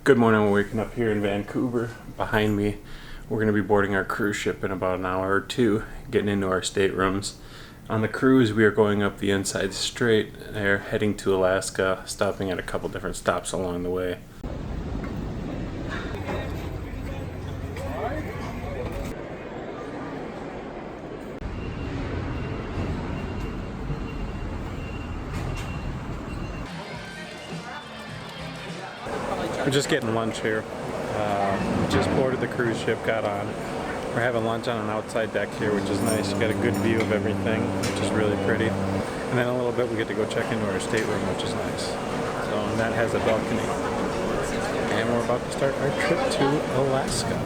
Good morning, we're waking up here in Vancouver. Behind me, we're going to be boarding our cruise ship in about an hour or two, getting into our staterooms. On the cruise, we are going up the Icy Strait. They're heading to Alaska, stopping at a couple different stops along the way. We're just getting lunch here. We just boarded the cruise ship, got on. We're having lunch on an outside deck here, which is nice. You got a good view of everything, which is really pretty. And then a little bit we get to go check into our stateroom, which is nice. So, and that has a balcony. And we're about to start our trip to Alaska.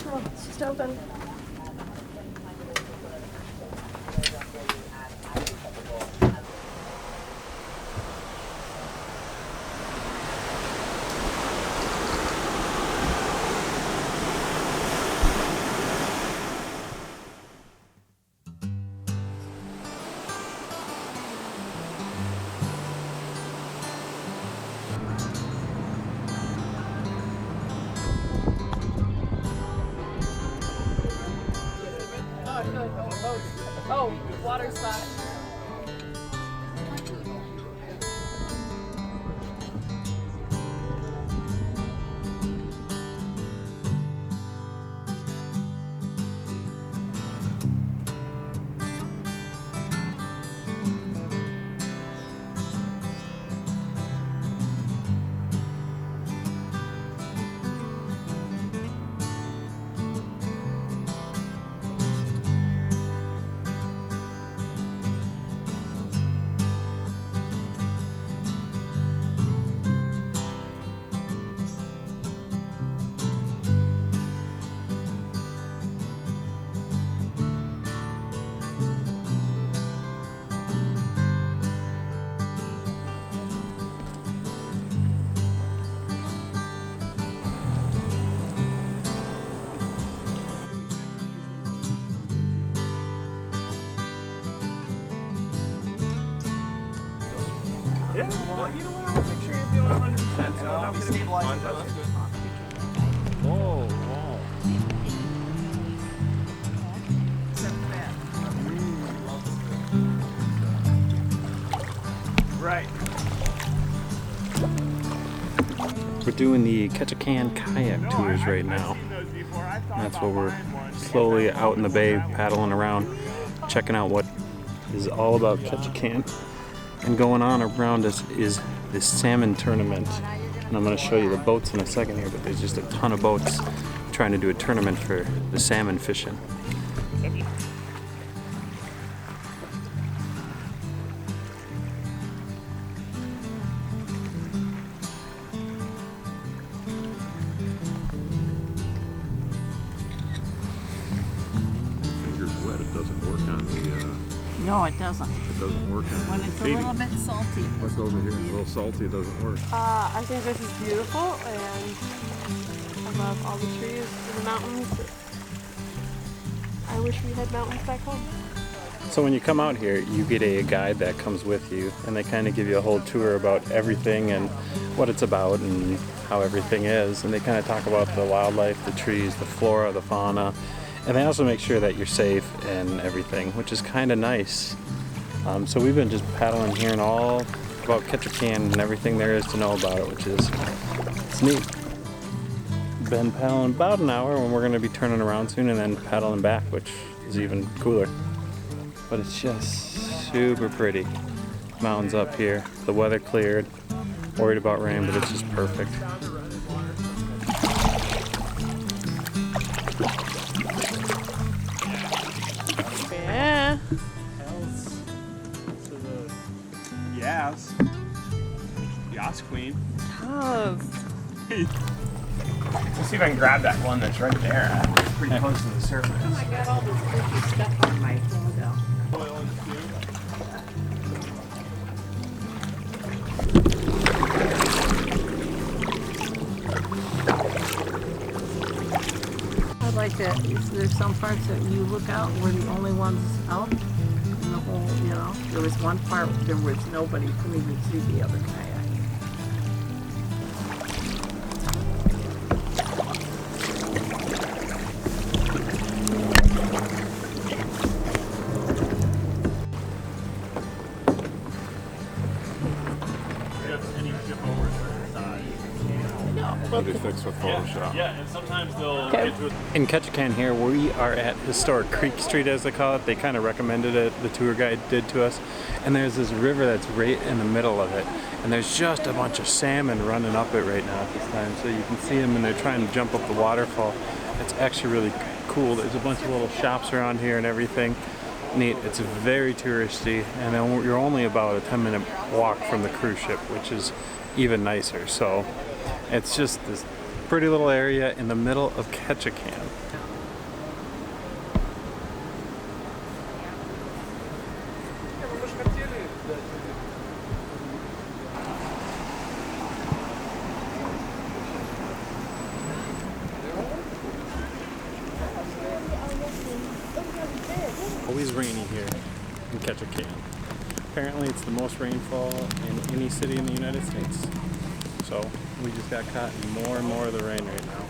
Oh, it's just open. Oh, water spot. Yeah, well, you know what? I'll make sure you're feeling 100%. So I'm going to be blind. Whoa, whoa. Right. We're doing the Ketchikan kayak tours right now. That's what we're slowly out in the bay, paddling around, checking out what is all about Ketchikan. And going on around us is this salmon tournament. And I'm going to show you the boats in a second here, but there's just a ton of boats trying to do a tournament for the salmon fishing. Finger's wet, it doesn't work on the No, it doesn't. it doesn't work on When the it's a feeding. little bit salty. What's over here? A little salty, it doesn't work. I think this is beautiful, and I love all the trees and the mountains. I wish we had mountains back home. So when you come out here, you get a guide that comes with you, and they kind of give you a whole tour about everything and what it's about and how everything is. And they kind of talk about the wildlife, the trees, the flora, the fauna. And they also make sure that you're safe and everything, which is kind of nice. So we've been just paddling here and all about Ketchikan and everything there is to know about it, which is it's neat. Been paddling about an hour, and we're going to be turning around soon and then paddling back, which is even cooler. But it's just super pretty. Mountains up here, the weather cleared, worried about rain, but it's just perfect. Yeah. Yes. Yas Queen. Tough. Let's see if I can grab that one that's right there. It's pretty close to the surface. I got all this sticky stuff on my phone now. I like that. There's some parts that you look out, we're the only ones out, and the you know, there was one part there was nobody couldn't even see the other kayak. They fix with Photoshop. Yeah, and sometimes they'll Okay. get to it. In Ketchikan here, we are at Historic Creek Street, as they call it. They kind of recommended it, the tour guide did to us. And there's this river that's right in the middle of it. And there's just a bunch of salmon running up it right now at this time. So you can see them and they're trying to jump up the waterfall. It's actually really cool. There's a bunch of little shops around here and everything. Neat. It's very touristy. And then you're only about a 10-minute walk from the cruise ship, which is even nicer. So it's just this pretty little area in the middle of Ketchikan. Always rainy here in Ketchikan. Apparently it's the most rainfall in any city in the United States. So we just got caught in more and more of the rain right now.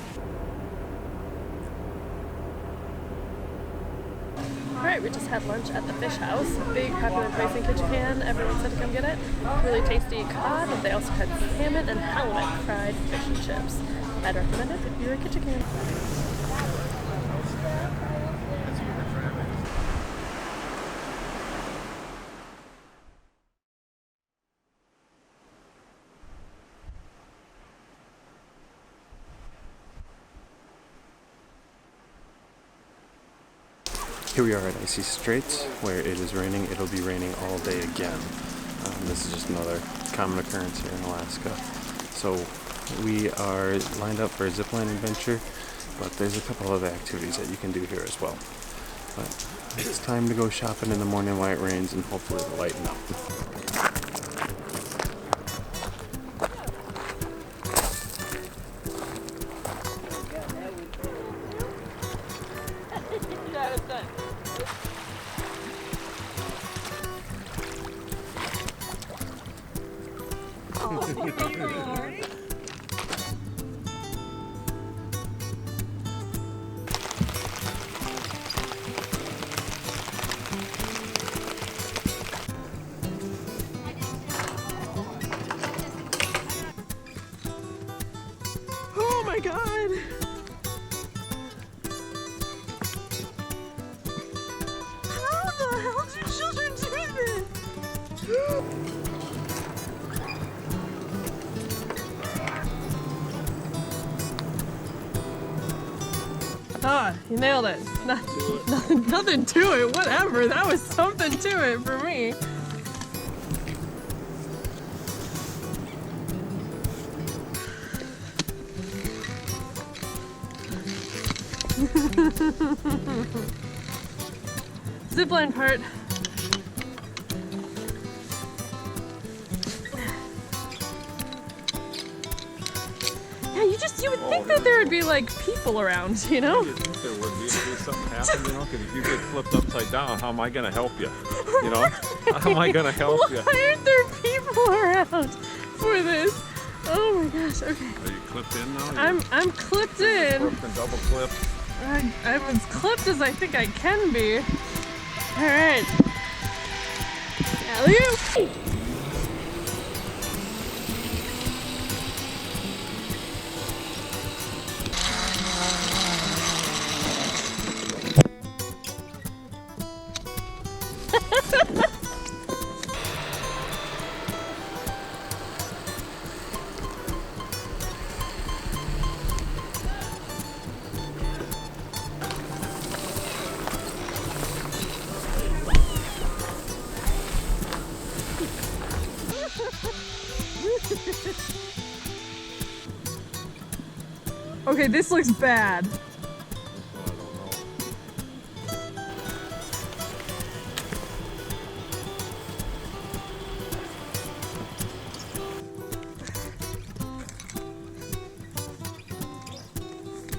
Alright, we just had lunch at the Fish House. Big popular place in Ketchikan. Everyone said to come get it. Really tasty cod. They also had salmon and halibut fried fish and chips. I'd recommend it if you're in Ketchikan. Here we are at Icy Strait, where it is raining. It'll be raining all day again. This is just another common occurrence here in Alaska. So we are lined up for a zipline adventure, but there's a couple other activities that you can do here as well. But it's time to go shopping in the morning while it rains and hopefully it'll lighten up. Oh my god! How the hell do children do this? Ah, you nailed it. Nothing to it, whatever. That was something to it for me. Zipline part. Yeah, you would think that there would be like people around, you know? You'd think there would be in case something happened, you know, because if you get flipped upside down, how am I going to help you? You know? How am I going to help you? Why aren't there people around for this? Oh my gosh, okay. Are you clipped in now? I'm clipped in. Clipped and double clipped. I'm as clipped as I think I can be. Alright. Alley-oop! Okay, this looks bad.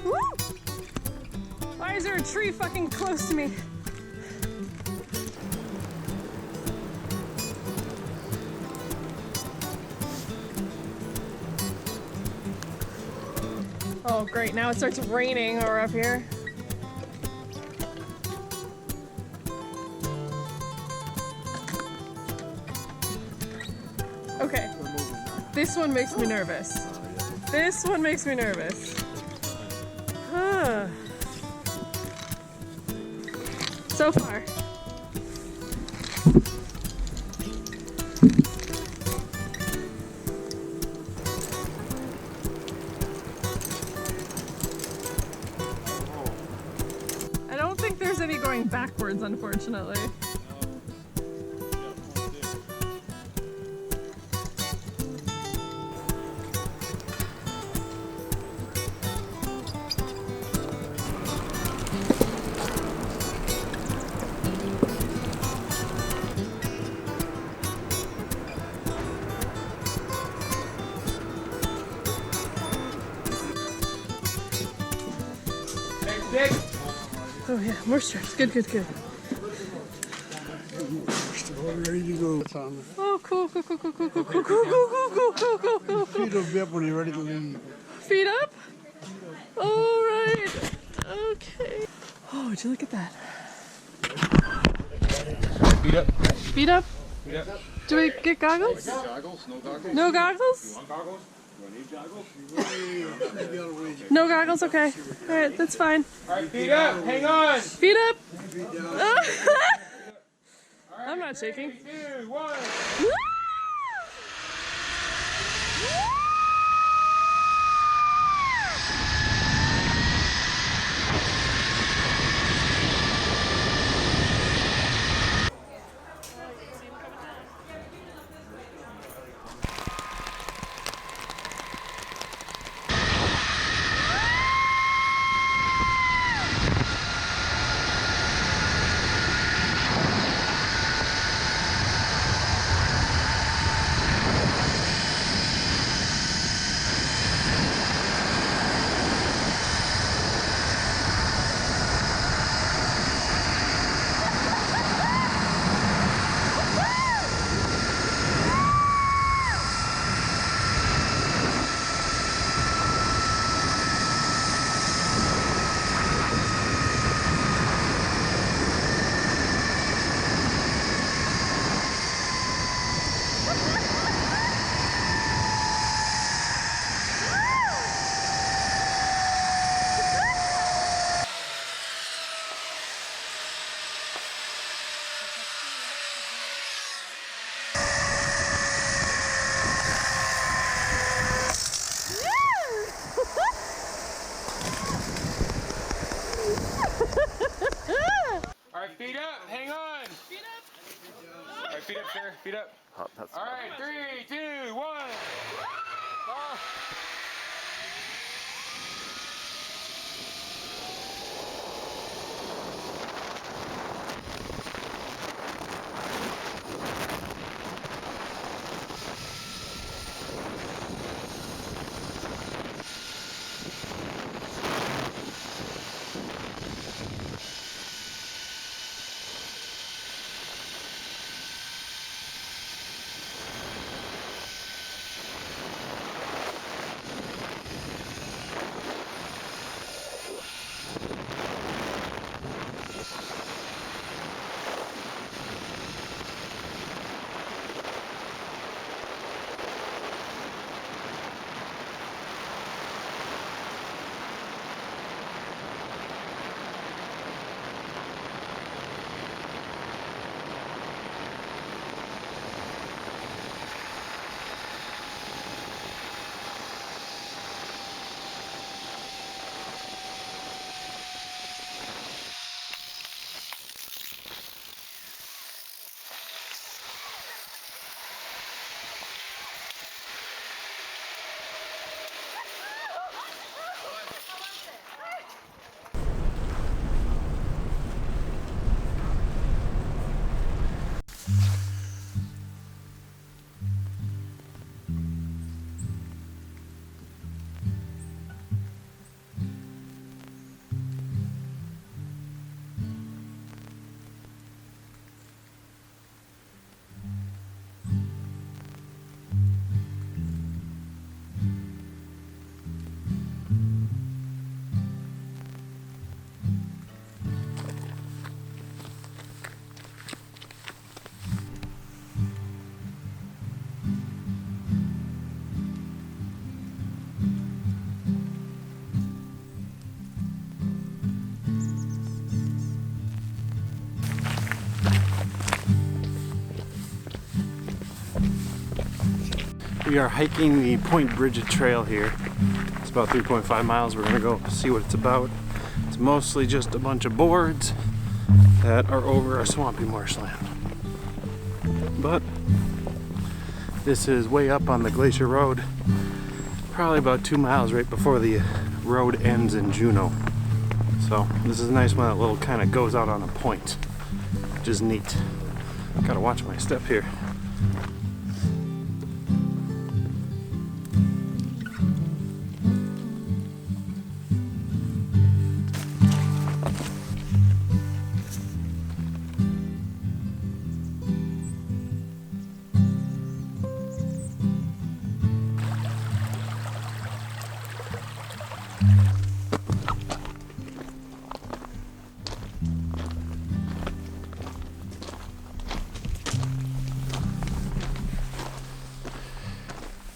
Woo! Why is there a tree fucking close to me? Oh great, now it starts raining over up here. Okay, this one makes me nervous. This one makes me nervous. Huh. So far. I don't think there's any going backwards, unfortunately. Oh yeah, more straps. Good, good, good. Ready to go. It's on. Oh, cool, cool, cool, cool, cool, cool, cool, cool, cool, cool, cool, cool, cool, cool. Feet will be up when you're ready to leave. Feet up? All right. Okay. Oh, would you look at that? Feet up. Feet up? Feet up. Do we get goggles? Goggles? No goggles? No goggles? Want goggles? You need goggles? No goggles? Okay. All right, that's fine. All right, feet up. Hang on. Feet up. I'm not shaking. 3, 2, 1. All right, feet up. Hang on. Feet up. All right, feet up, sir. Feet up. Oh, that's All right, 3, 2, 1. Oh. We are hiking the Point Bridget Trail here. It's about 3.5 miles. We're gonna go see what it's about. It's mostly just a bunch of boards that are over a swampy marshland. But this is way up on the Glacier Road, probably about 2 miles right before the road ends in Juneau. So this is a nice one that little kind of goes out on a point, which is neat. Gotta watch my step here.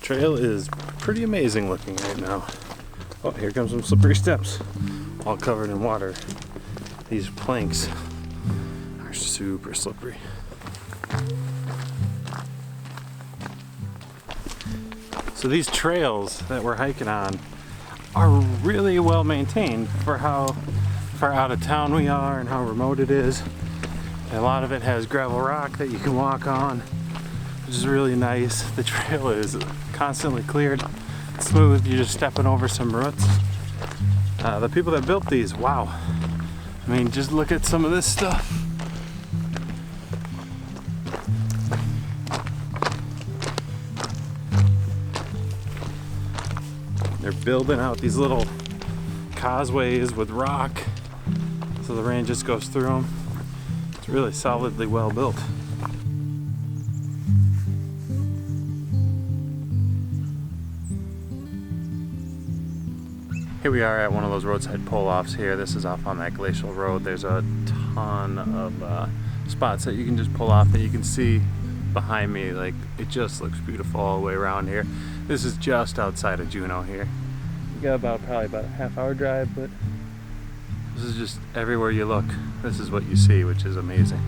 Trail is pretty amazing looking right now. Oh, here comes some slippery steps, all covered in water. These planks are super slippery. So these trails that we're hiking on are really well maintained for how far out of town we are and how remote it is. And a lot of it has gravel rock that you can walk on, which is really nice. The trail is constantly cleared, smooth. You're just stepping over some roots. The people that built these, wow. I mean, just look at some of this stuff. They're building out these little causeways with rock so the rain just goes through them. It's really solidly well built. Here we are at one of those roadside pull-offs here. This is off on that glacial road. There's a ton of spots that you can just pull off that you can see behind me. Like, it just looks beautiful all the way around here. This is just outside of Juneau here. You got probably about a half-hour drive, but this is just everywhere you look. This is what you see, which is amazing.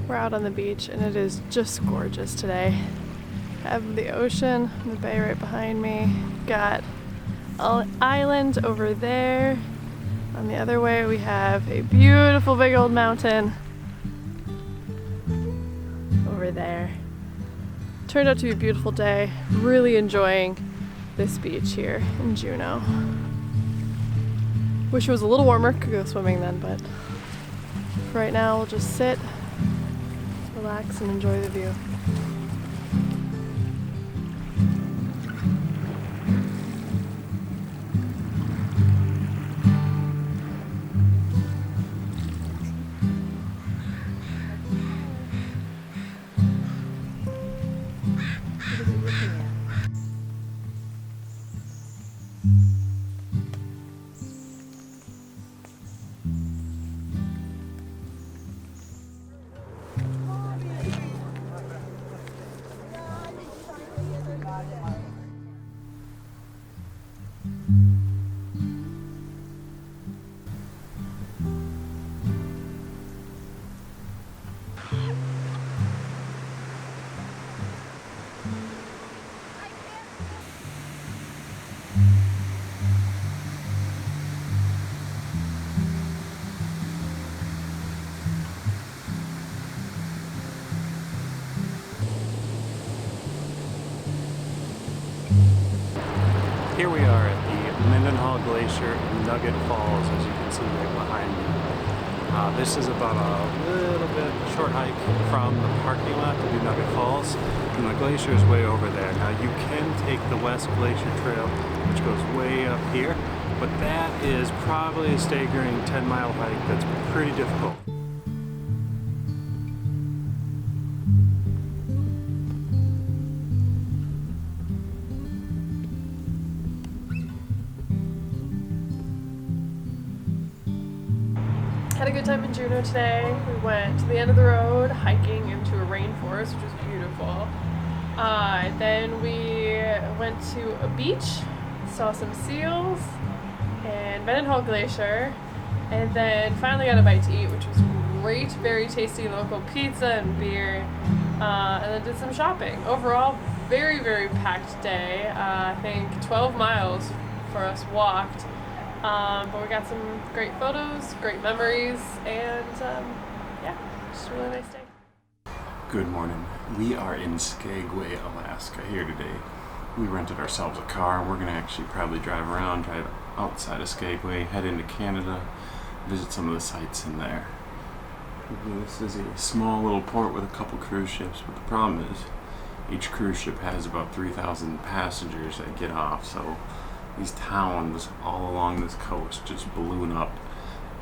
We're out on the beach and it is just gorgeous today. I have the ocean, the bay right behind me. Got an island over there. On the other way we have a beautiful big old mountain over there. Turned out to be a beautiful day. Really enjoying this beach here in Juneau. Wish it was a little warmer, could go swimming then, but for right now we'll just sit, relax, and enjoy the view. Here we are at the Mendenhall Glacier in Nugget Falls, as you can see right behind me. This is about a little bit short hike from the parking lot to Nugget Falls, and the glacier is way over there. Now you can take the West Glacier Trail, which goes way up here, but that is probably a staggering 10-mile hike that's pretty difficult. Had a good time in Juneau today. We went to the end of the road, hiking into a rainforest, which was beautiful. Then we went to a beach, saw some seals, and Mendenhall Glacier, and then finally got a bite to eat, which was great. Very tasty local pizza and beer, and then did some shopping. Overall, very, very packed day. I think 12 miles for us walked. But we got some great photos, great memories, and yeah, just a really nice day. Good morning. We are in Skagway, Alaska here today. We rented ourselves a car. We're gonna actually probably drive outside of Skagway, head into Canada, visit some of the sites in there. This is a small little port with a couple cruise ships, but the problem is each cruise ship has about 3,000 passengers that get off, so these towns all along this coast just balloon up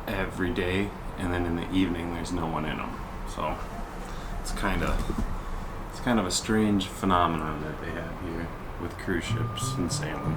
every day, and then in the evening there's no one in them. So it's kind of a strange phenomenon that they have here with cruise ships and sailing.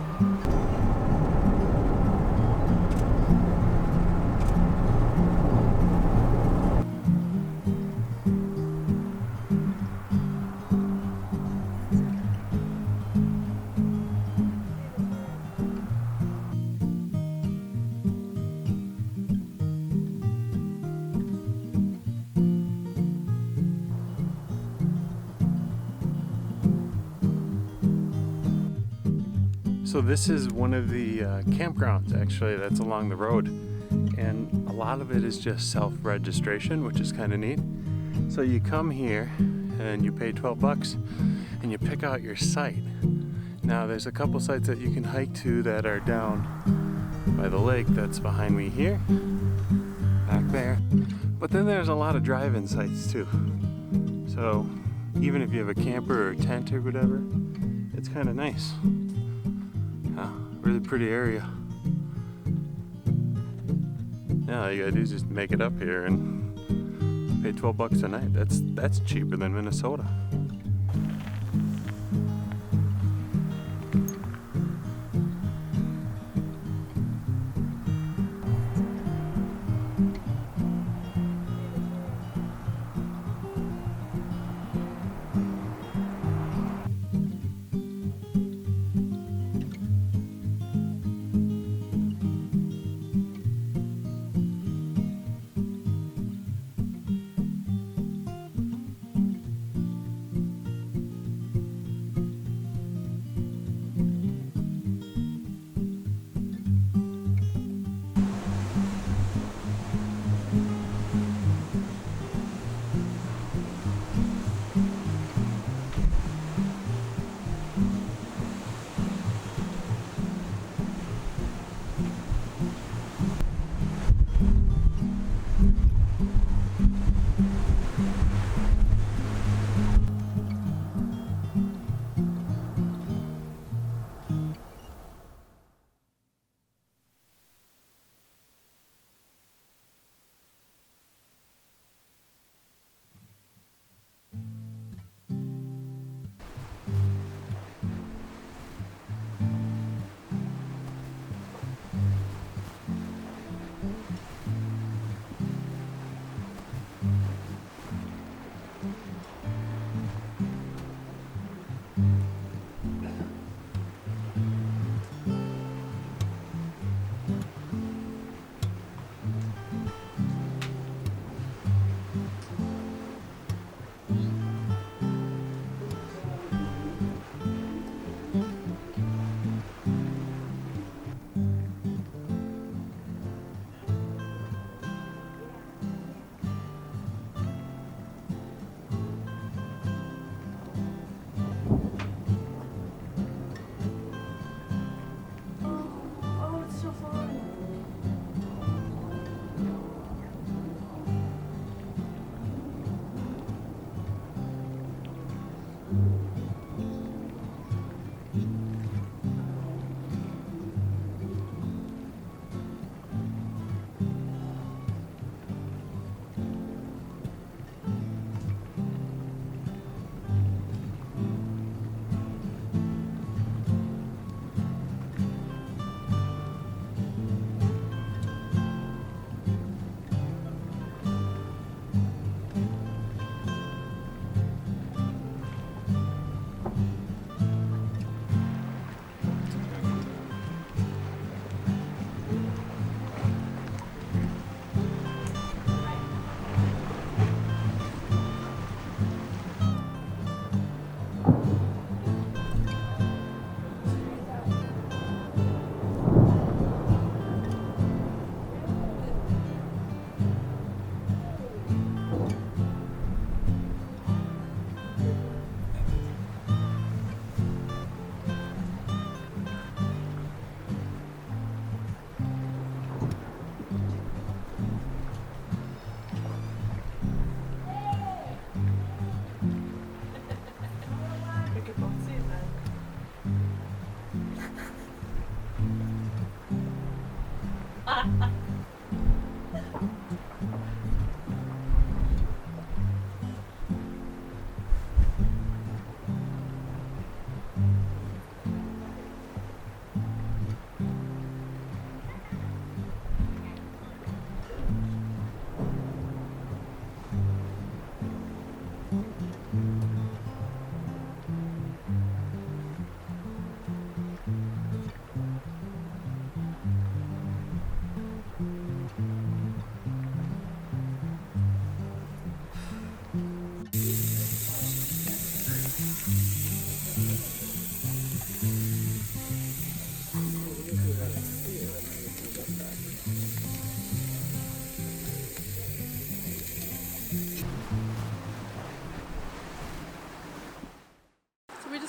So this is one of the campgrounds actually that's along the road, and a lot of it is just self-registration, which is kind of neat. So you come here and you pay 12 bucks and you pick out your site. Now there's a couple sites that you can hike to that are down by the lake that's behind me here, back there. But then there's a lot of drive-in sites too. So even if you have a camper or a tent or whatever, it's kind of nice. Really pretty area. Yeah, all you gotta do is just make it up here and pay 12 bucks a night. That's cheaper than Minnesota.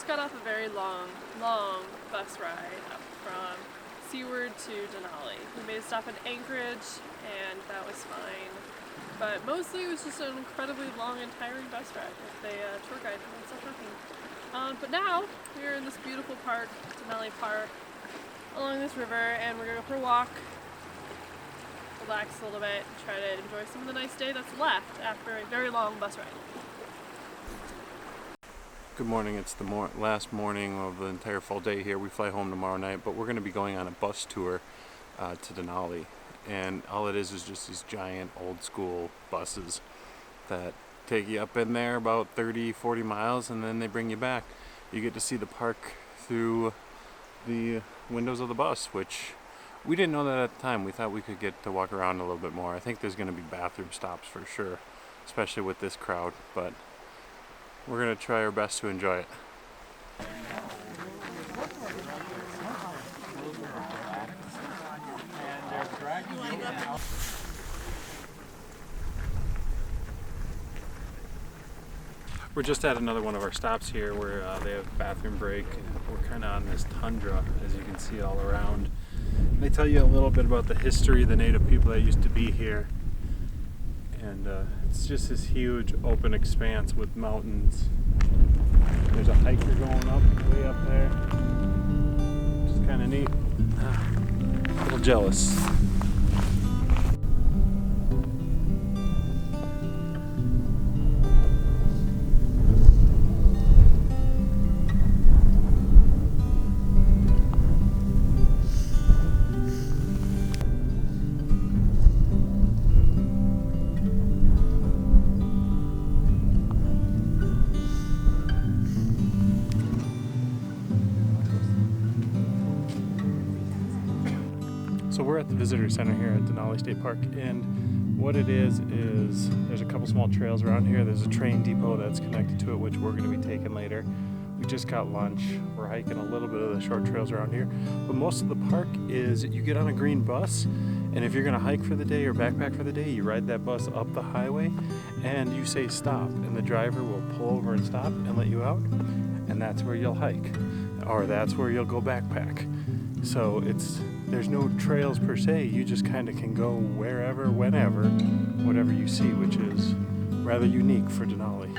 Got off a very long bus ride up from Seward to Denali. We made a stop in Anchorage and that was fine, but mostly it was just an incredibly long and tiring bus ride with a tour guide and stuff talking. But now we're in this beautiful park, Denali Park, along this river, and we're gonna go for a walk, relax a little bit, and try to enjoy some of the nice day that's left after a very long bus ride. Good morning. It's the last morning of the entire full day here. We fly home tomorrow night, but we're going to be going on a bus tour to Denali. And all it is just these giant old school buses that take you up in there about 30-40 miles and then they bring you back. You get to see the park through the windows of the bus, which we didn't know that at the time. We thought we could get to walk around a little bit more. I think there's going to be bathroom stops for sure, especially with this crowd, but we're going to try our best to enjoy it. We're just at another one of our stops here where they have a bathroom break. We're kind of on this tundra, as you can see all around. They tell you a little bit about the history of the native people that used to be here. And it's just this huge open expanse with mountains. There's a hiker going up, way up there. Just kind of neat. A little jealous. So we're at the visitor center here at Denali State Park, and what it is there's a couple small trails around here. There's a train depot that's connected to it, which we're going to be taking later. We just got lunch. We're hiking a little bit of the short trails around here, but most of the park is you get on a green bus, and if you're going to hike for the day or backpack for the day, you ride that bus up the highway and you say stop, and the driver will pull over and stop and let you out, and that's where you'll hike, or that's where you'll go backpack. So there's no trails per se, you just kind of can go wherever, whenever, whatever you see, which is rather unique for Denali.